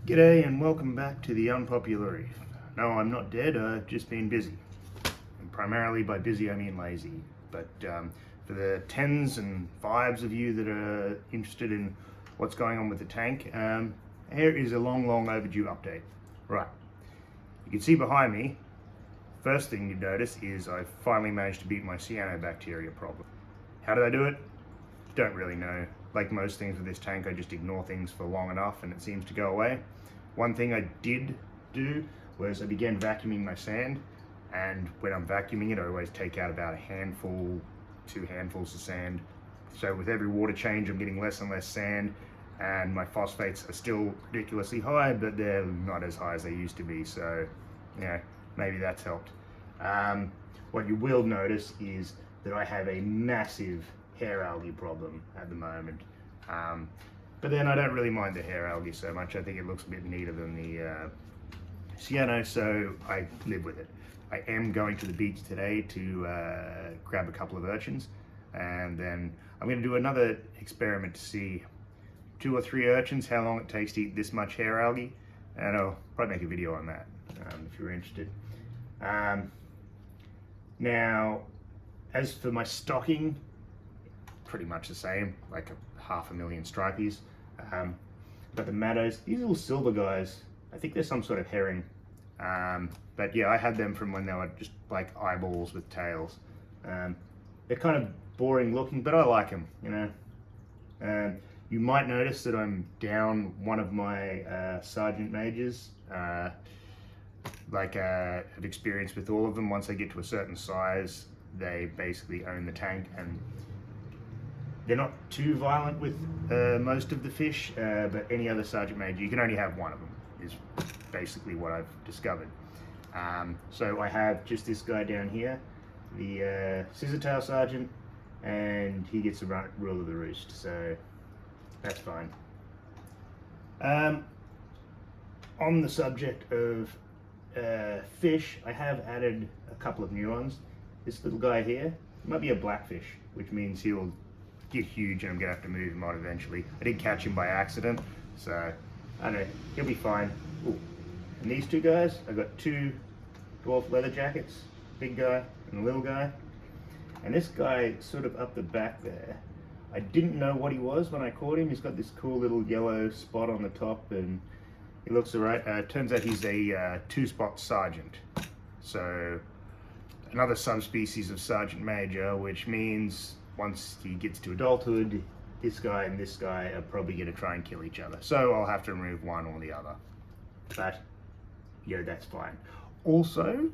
G'day and welcome back to the Unpopular Reef. No, I'm not dead, I've just been busy. And primarily by busy I mean lazy. But for the tens and fives of you that are interested in what's going on with the tank, here is a long overdue update. Right, you can see behind me, first thing you notice is I finally managed to beat my cyanobacteria problem. How did I do it? Don't really know. Like most things with this tank, I just ignore things for long enough and it seems to go away. One thing I did do was I began vacuuming my sand, and when I'm vacuuming it, I always take out about a handful, 2 handfuls of sand. So with every water change, I'm getting less and less sand, and my phosphates are still ridiculously high, but they're not as high as they used to be. So, maybe that's helped. What you will notice is that I have a massive hair algae problem at the moment, but then I don't really mind the hair algae so much. I think it looks a bit neater than the cyano, so I live with it. I am going to the beach today to grab a couple of urchins, and then I'm going to do another experiment to see 2 or 3 urchins, how long it takes to eat this much hair algae, and I'll probably make a video on that if you're interested. Now, as for my stocking, pretty much the same, like 500,000 stripies. But the maddos, these little silver guys, I think they're some sort of herring. But yeah, I had them from when they were just like eyeballs with tails. They're kind of boring looking, but I like them, you know. You might notice that I'm down one of my sergeant majors. I've experienced with all of them, once they get to a certain size, they basically own the tank, and they're not too violent with most of the fish, but any other sergeant major, you can only have one of them, is basically what I've discovered. So I have just this guy down here, the scissor-tail sergeant, and he gets the rule of the roost, so that's fine. On the subject of fish, I have added a couple of new ones. This little guy here might be a blackfish, which means he'll get huge and I'm gonna have to move him on eventually. I did catch him by accident, so I don't know, he'll be fine. Ooh. And these 2 guys, I've got 2 dwarf leather jackets, big guy and a little guy. And this guy sort of up the back there, I didn't know what he was when I caught him. He's got this cool little yellow spot on the top and he looks alright. Turns out he's a 2-spot sergeant. So another subspecies of sergeant major, which means once he gets to adulthood, this guy and this guy are probably going to try and kill each other. So I'll have to remove one or the other. But, that's fine. Also,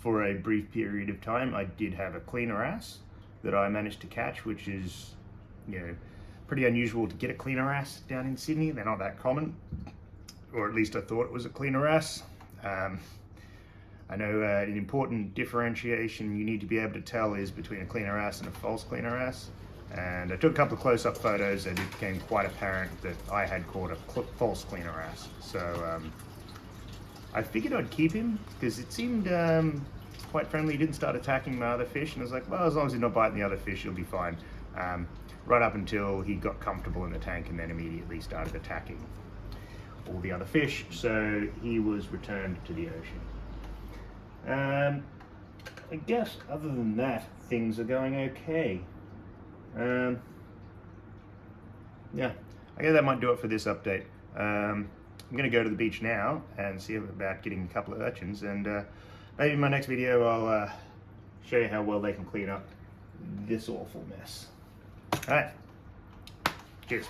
for a brief period of time, I did have a cleaner ass that I managed to catch, which is, pretty unusual to get a cleaner ass down in Sydney. They're not that common, or at least I thought it was a cleaner ass. I know an important differentiation you need to be able to tell is between a cleaner ass and a false cleaner ass. And I took a couple of close-up photos and it became quite apparent that I had caught a false cleaner ass. So I figured I'd keep him because it seemed quite friendly. He didn't start attacking my other fish, and I was like, well, as long as he's not biting the other fish, he'll be fine. Right up until he got comfortable in the tank and then immediately started attacking all the other fish. So he was returned to the ocean. I guess other than that, things are going okay. Yeah, I guess that might do it for this update. I'm going to go to the beach now and see about getting a couple of urchins, and maybe in my next video I'll show you how well they can clean up this awful mess. Alright, cheers.